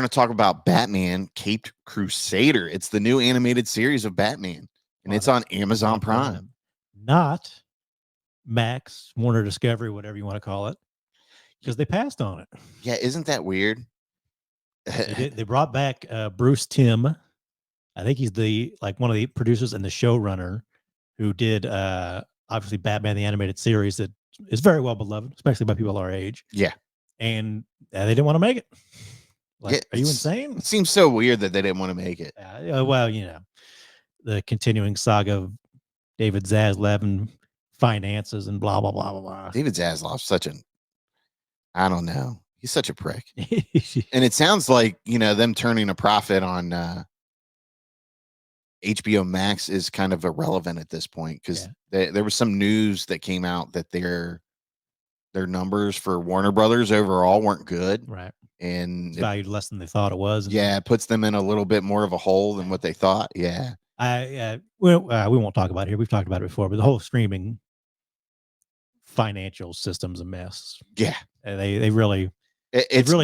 going to talk about Batman Caped Crusader. It's the new animated series of Batman, and it's on Amazon Prime. Not Max, Warner Discovery, whatever you want to call it, because they passed on it. Yeah, isn't that weird? They brought back Bruce Timm. I think he's one of the producers and the showrunner who did obviously Batman the Animated Series that is very well beloved, especially by people our age. Yeah. And they didn't want to make it. Yeah, are you insane? It seems so weird that they didn't want to make it. Well, the continuing saga of David Zaslav and finances and blah, blah, blah, blah, blah. David Zaslav's I don't know. He's such a prick. And it sounds like, them turning a profit on HBO Max is kind of irrelevant at this point because there was some news that came out that their numbers for Warner Brothers overall weren't good. Right. And it's valued less than they thought it was. Yeah, it puts them in a little bit more of a hole than what they thought. Yeah. We won't talk about it here. We've talked about it before, but the whole streaming financial system's a mess. Yeah. They really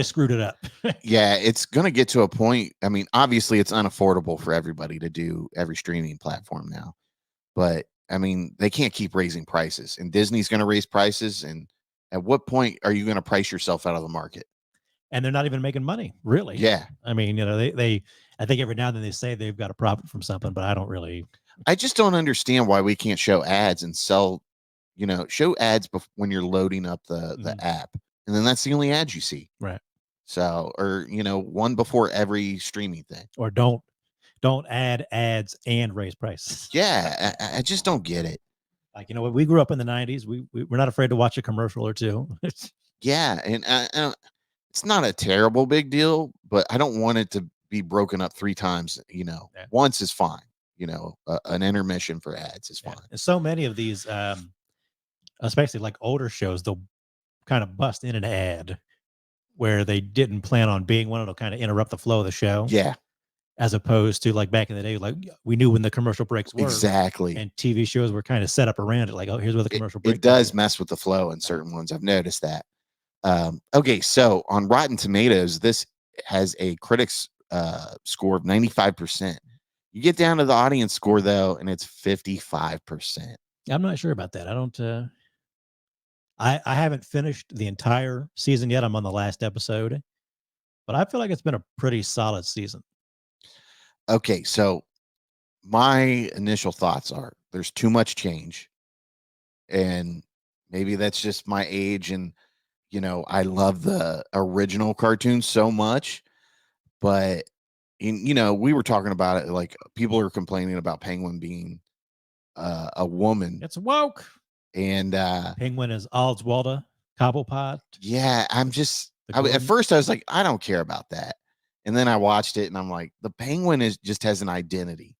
screwed it up. Yeah, it's going to get to a point. I mean, obviously it's unaffordable for everybody to do every streaming platform now. But I mean, they can't keep raising prices, and Disney's going to raise prices. And at what point are you going to price yourself out of the market? And they're not even making money, really. Yeah. I mean, I think every now and then they say they've got a profit from something, but I just don't understand why we can't show ads and sell, show ads when you're loading up the app. And then that's the only ads you see. Right. So, or, one before every streaming thing. Or don't add ads and raise prices. Yeah. I just don't get it. Like, we grew up in the 90s. We're not afraid to watch a commercial or two. Yeah. And it's not a terrible big deal, but I don't want it to be broken up 3 times. Once is fine. An intermission for ads is fine. And so many of these, especially like older shows, they'll kind of bust in an ad where they didn't plan on being one. It'll kind of interrupt the flow of the show. Yeah. As opposed to like back in the day, like we knew when the commercial breaks were. Exactly. And TV shows were kind of set up around it. Like, oh, here's where the commercial break. It does mess with the flow in certain ones. I've noticed that. Okay, so on Rotten Tomatoes, this has a critics score of 95%. You get down to the audience score though, and it's 55%. I'm not sure about that. I don't. I haven't finished the entire season yet. I'm on the last episode, but I feel like it's been a pretty solid season. Okay, so my initial thoughts are there's too much change, and maybe that's just my age and. I love the original cartoon so much, but we were talking about it. Like people are complaining about Penguin being a woman. It's woke. And Penguin is Oswalda Cobblepot. Yeah, at first I was like, I don't care about that. And then I watched it and I'm like, the Penguin just has an identity.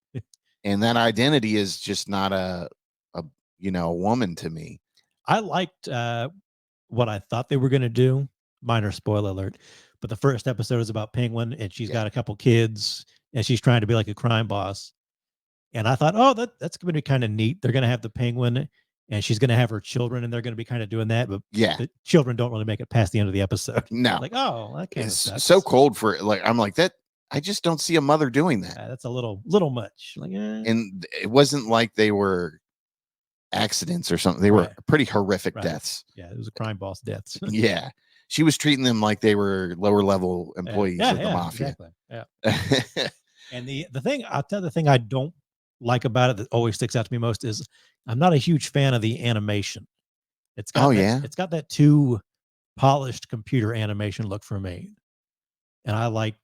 And that identity is just not a woman to me. I liked what I thought they were going to do. Minor spoiler alert. But the first episode is about Penguin, and she's got a couple kids, and she's trying to be like a crime boss. And I thought, oh, that's going to be kind of neat. They're going to have the Penguin, and she's going to have her children, and they're going to be kind of doing that. But the children don't really make it past the end of the episode. No. Like, oh, that kind of sucks. So cold for like, I'm like that. I just don't see a mother doing that. That's a little much. Like, And it wasn't like they were accidents or something. They were pretty horrific deaths. Yeah, it was a crime boss deaths. Yeah, she was treating them like they were lower level employees of the mafia. Exactly. Yeah. And the thing I'll tell you, the thing I don't like about it that always sticks out to me most is I'm not a huge fan of the animation. It's got it's got that too polished computer animation look for me, and I like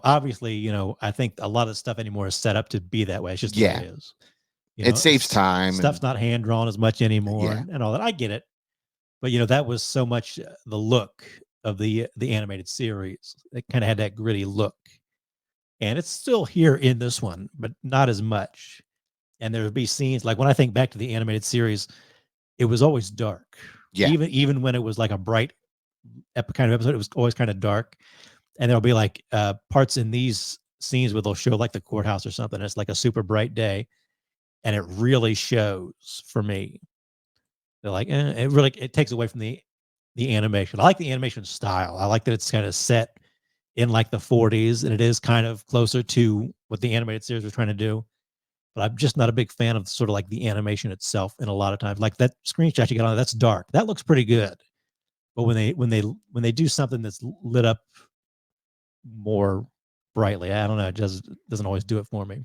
obviously I think a lot of stuff anymore is set up to be that way. It's just the way it is. It saves time. Stuff's not hand drawn as much anymore, and all that. I get it, but that was so much the look of the animated series. It kind of had that gritty look, and it's still here in this one, but not as much. And there would be scenes like when I think back to the animated series, it was always dark. Yeah, even when it was like a bright kind of episode, it was always kind of dark. And there'll be like parts in these scenes where they'll show like the courthouse or something. It's like a super bright day. And it really shows for me. They're like, it takes away from the animation. I like the animation style. I like that it's kind of set in like the 40s, and it is kind of closer to what the animated series was trying to do. But I'm just not a big fan of sort of like the animation itself. And a lot of times, like that screenshot you got on, that's dark. That looks pretty good. But when they do something that's lit up more brightly, I don't know, it just doesn't always do it for me.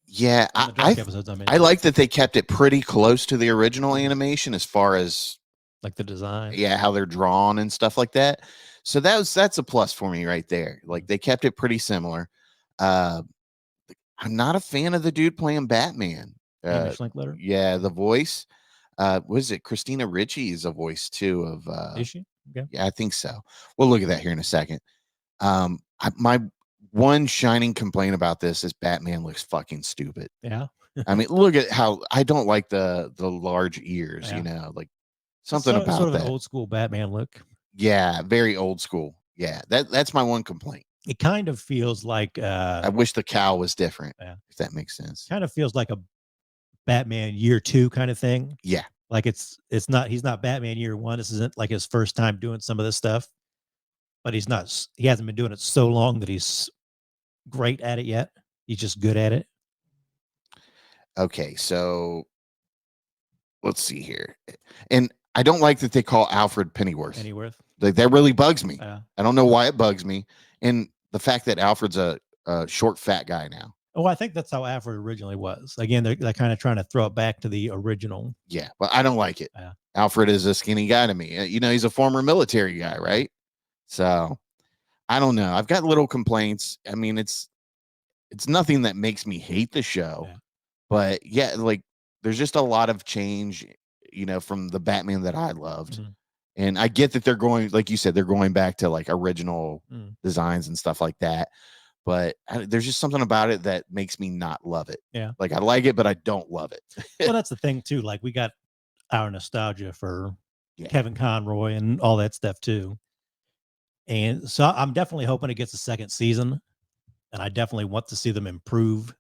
Yeah, On the dark episodes, I mean, I like that they kept it pretty close to the original animation as far as like the design. yeah, how they're drawn and stuff like that. So that's a plus for me right there. Like they kept it pretty similar. Uh I'm not a fan of the dude playing Batman. Hamish Linklater. Yeah, the voice. Was it Christina Ricci is a voice too of Is she? Okay. yeah, I think so. We'll look at that here in a second. My one shining complaint about this is Batman looks fucking stupid. Yeah. I mean, look at how I don't like the large ears, Yeah. you know, like It's something sort about of an that. old school Batman look. Yeah, very old school. Yeah, that's my one complaint. It kind of feels like I wish the cowl was different, yeah, if that makes sense. kind of feels like a Batman year 2 kind of thing. Yeah. Like it's not he's not Batman year 1. This isn't like his first time doing some of this stuff, but he hasn't been doing it so long that he's great at it yet. He's just good at it. Okay, so let's see here. And I don't like that they call Alfred Pennyworth. Pennyworth. Like that really bugs me. Yeah. I don't know why it bugs me. And the fact that Alfred's a short, fat guy now. Oh, I think that's how Alfred originally was. Again, they're kind of trying to throw it back to the original. Yeah, but I don't like it. Yeah. Alfred is a skinny guy to me. You know, he's a former military guy, right? So I don't know. I've got little complaints. I mean, it's nothing that makes me hate the show, Yeah. but yeah, like there's just a lot of change, you know, from the Batman that I loved. Mhm. And I get that they're going, like you said, they're going back to like original Mm. designs and stuff like that. But there's just something about it that makes me not love it. Yeah. Like I like it, but I don't love it. Well, that's the thing too. Like we got our nostalgia for Yeah. Kevin Conroy and all that stuff too. And so I'm definitely hoping it gets a second season. And I definitely want to see them improve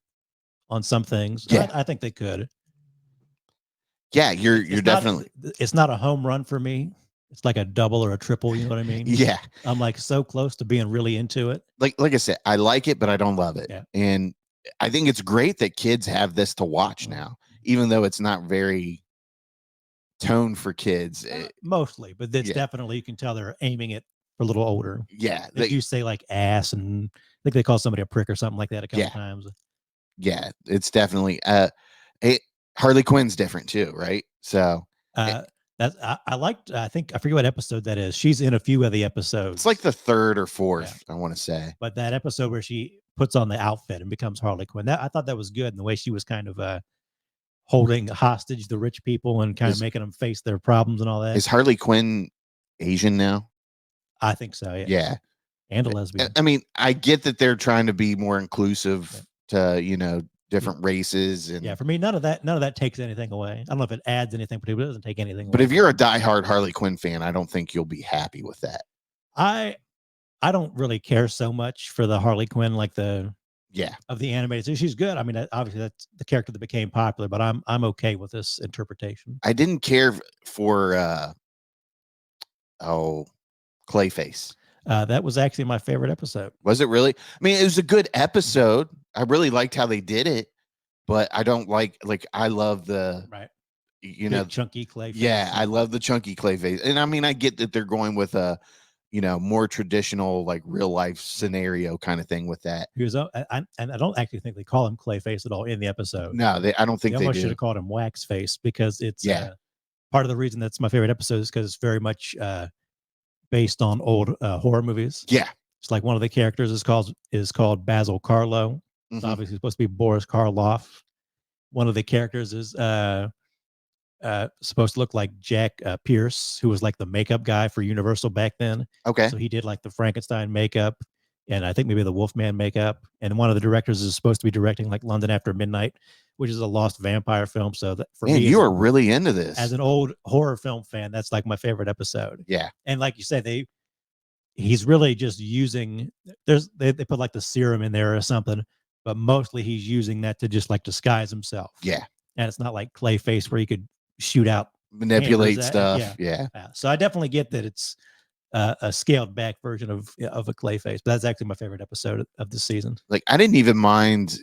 on some things. Yeah. I think they could. Yeah, you're It's definitely it's not a home run for me. It's like a double or a triple, you know what I mean? yeah. I'm like so close to being really into it. Like I said, I like it, but I don't love it. Yeah. And I think it's great that kids have this to watch Mhm. now, even though it's not very toned for kids. Mostly, but it's Yeah. definitely you can tell they're aiming it for a little older. Yeah, They do say like ass and I think they call somebody a prick or something like that a couple Yeah. times. yeah, it's definitely Harley Quinn's different too, right? So That's I liked. I think I forget what episode that is. She's in a few of the episodes. it's like the third or fourth, I want to say. But that episode where she puts on the outfit and becomes Harley Quinn, that I thought that was good. And the way she was kind of holding hostage the rich people and kind of making them face their problems and all that. Is Harley Quinn Asian now? I think so. Yeah. Yeah. And a lesbian. I mean, I get that they're trying to be more inclusive to, you know, different races and yeah, for me, none of that takes anything away. I don't know if it adds anything, but it doesn't take anything but away. if you're a diehard Harley Quinn fan, I don't think you'll be happy with that. I don't really care so much for the Harley Quinn like the of the animated series. She's good. I mean, obviously that's the character that became popular, but I'm okay with this interpretation. I didn't care for Clayface. That was actually my favorite episode. Was it really? I mean, it was a good episode. I really liked how they did it, but I don't like I love the right. You know, chunky Clayface. Yeah, I love the chunky Clayface, and I mean, I get that they're going with a more traditional like real life scenario kind of thing with that. He was, and I don't actually think they call him Clayface at all in the episode. No, I don't think they almost do. should have called him Waxface because it's part of the reason that's my favorite episode is because it's very much based on old horror movies. Yeah, it's like one of the characters is called Basil Karlo. It's obviously supposed to be Boris Karloff. One of the characters is supposed to look like Jack Pierce, who was like the makeup guy for Universal back then. Okay. So he did like the Frankenstein makeup and I think maybe the Wolfman makeup. And one of the directors is supposed to be directing like London After Midnight, which is a lost vampire film. So that for me, you are really into this. As an old horror film fan, that's like my favorite episode. Yeah. And like you said, he's really just using they put like the serum in there or something, but mostly he's using that to just like disguise himself. Yeah. And it's not like Clayface where he could shoot out manipulate stuff. Yeah. So I definitely get that it's a scaled back version of a Clayface. But that's actually my favorite episode of the season. Like I didn't even mind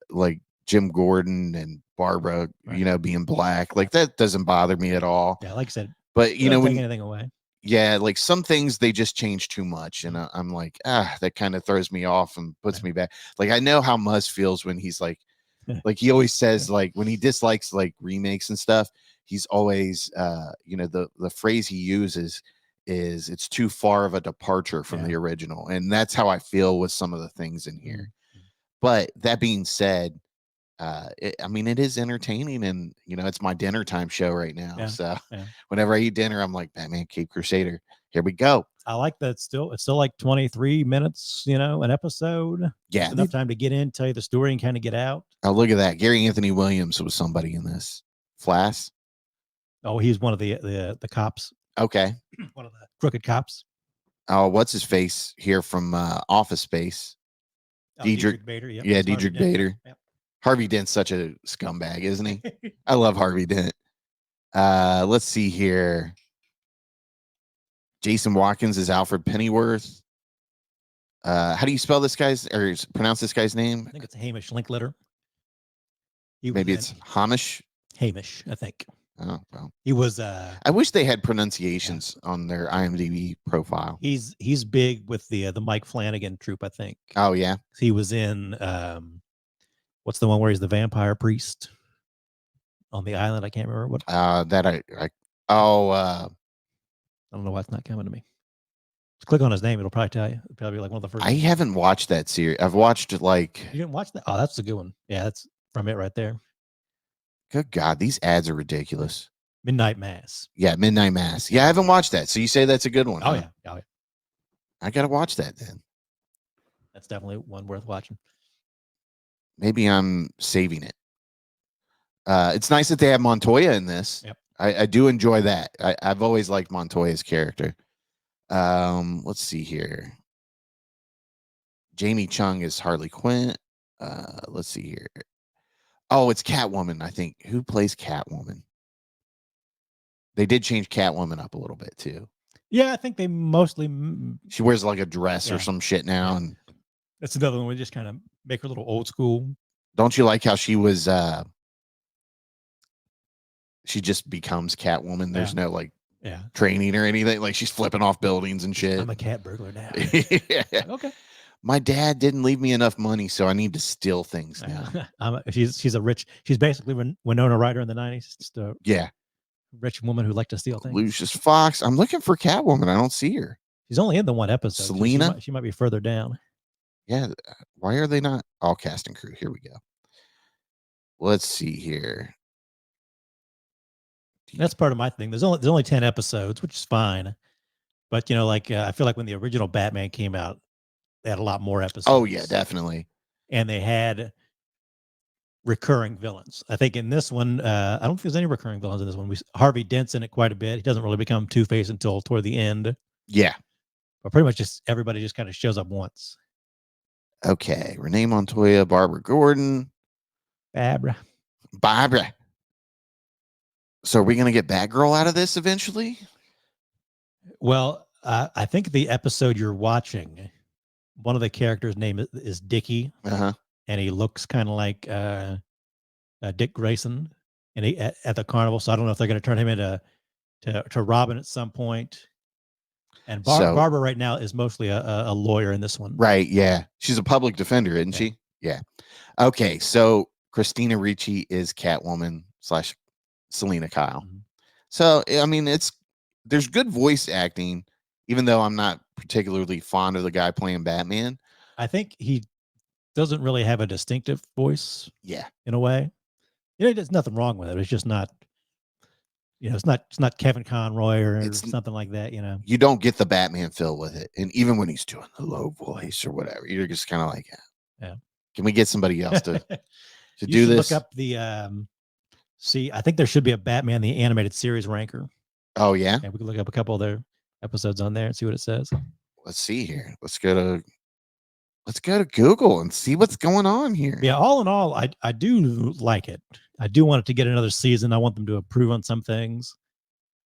like Jim Gordon and Barbara, Right. being black. Like that doesn't bother me at all. Yeah, like I said, But they don't take when anything away. yeah, like some things they just change too much, and Mhm. I'm like, that kind of throws me off and puts Right. me back. Like I know how Muzz feels when he's like he always says like when he dislikes like remakes and stuff, he's always the phrase he uses is it's too far of a departure from Yeah. the original, and that's how I feel with some of the things in here. Mhm. But that being said, I mean, it is entertaining, and it's my dinner time show right now. Yeah. So Yeah. whenever I eat dinner, I'm like, Batman Cape Crusader. Here we go. I like that. It's still like 23 minutes, an episode. Yeah. Just enough time to get in, tell you the story, and kind of get out. Oh, look at that. Gary Anthony Williams was somebody in this. Flass. Oh, he's one of the cops, Okay. one of the crooked cops. Oh, what's his face here from Office Space? Oh, Diedrich. Diedrich Bader. Yep, Yeah, that's Harvey Diedrich Dent. Bader. Yep. Harvey Dent's such a scumbag, isn't he? I love Harvey Dent. Let's see here. Jason Watkins is Alfred Pennyworth. How do you spell this guy's or pronounce this guy's name? I think it's Hamish Linklater. He was Maybe in it's Hamish. Hamish, I think. Oh well. He was I wish they had pronunciations on their IMDb profile. he's big with the Mike Flanagan troupe, I think. Oh yeah. He was in what's the one where he's the vampire priest on the island? I can't remember what. That I oh I don't know why it's not coming to me. Just click on his name; it'll probably tell you. It'll probably be like one of the first. I haven't watched that series. I've watched like. You didn't watch that? Oh, that's a good one. Yeah, that's from it right there. Good God, these ads are ridiculous. Midnight Mass. Yeah, Midnight Mass. Yeah, I haven't watched that. So you say that's a good one? Oh huh? yeah, oh yeah. I gotta watch that then. That's definitely one worth watching. Maybe I'm saving it. It's nice that they have Montoya in this. Yep. I do enjoy that. I've always liked Montoya's character. Let's see here. Jamie Chung is Harley Quinn. Let's see here. Oh, it's Catwoman, I think. Who plays Catwoman? They did change Catwoman up a little bit too. Yeah, I think they mostly. She wears like a dress or Yeah. some shit now, Yeah. and That's another one we just kind of make her a little old school. don't you like how she was? She just becomes Catwoman. There's no like Yeah. training or anything. Like she's flipping off buildings and shit. I'm a cat burglar now. Yeah. Okay. My dad didn't leave me enough money, so I need to steal things now. She's a rich. She's basically Winona Ryder in the '90s. Just a Yeah. rich woman who liked to steal things. Lucius Fox. I'm looking for Catwoman. I don't see her. She's only in the one episode. So Selena? she might be further down. Yeah. Why are they not all cast and crew? Here we go. Let's see here. That's part of my thing. There's only 10 episodes, which is fine. But I feel like when the original Batman came out, they had a lot more episodes. Oh yeah, definitely. And they had recurring villains. I think in this one, I don't think there's any recurring villains in this one. Harvey Dent's in it quite a bit. He doesn't really become Two-Face until toward the end. Yeah. But pretty much just everybody just kind of shows up once. Okay. Renee Montoya, Barbara Gordon. Barbara. So are we going to get Batgirl out of this eventually? Well, I think the episode you're watching, one of the characters' name is Dickie. Uh-huh. And he looks kind of like Dick Grayson and at the carnival. So I don't know if they're going to turn him into to Robin at some point. And Barbara right now is mostly a lawyer in this one. Right. Yeah. She's a public defender, isn't she? Yeah. Okay. So Christina Ricci is Catwoman / Selena Kyle. Mm-hmm. So, I mean, there's good voice acting, even though I'm not particularly fond of the guy playing Batman. I think he doesn't really have a distinctive voice. Yeah. In a way. There's nothing wrong with it. It's just not, it's not Kevin Conroy or something like that, You don't get the Batman feel with it. And even when he's doing the low voice or whatever, you're just kind of like, yeah. Can we get somebody else to you do this? Look up the I think there should be a Batman the Animated Series ranker. Oh yeah. Yeah, we can look up a couple of their episodes on there and see what it says. Let's see here. Let's go to Google and see what's going on here. Yeah, all in all, I do like it. I do want it to get another season. I want them to improve on some things.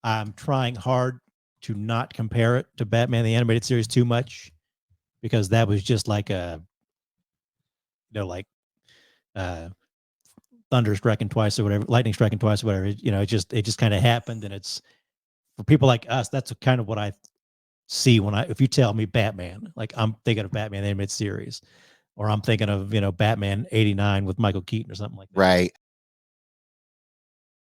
I'm trying hard to not compare it to Batman the Animated Series too much, because that was just like a, like uh, thunder striking twice or whatever, lightning striking twice or whatever. It just kind of happened, and it's for people like us. That's kind of what I see if you tell me Batman, like I'm thinking of Batman the Animated Series, or I'm thinking of Batman '89 with Michael Keaton or something like that. Right.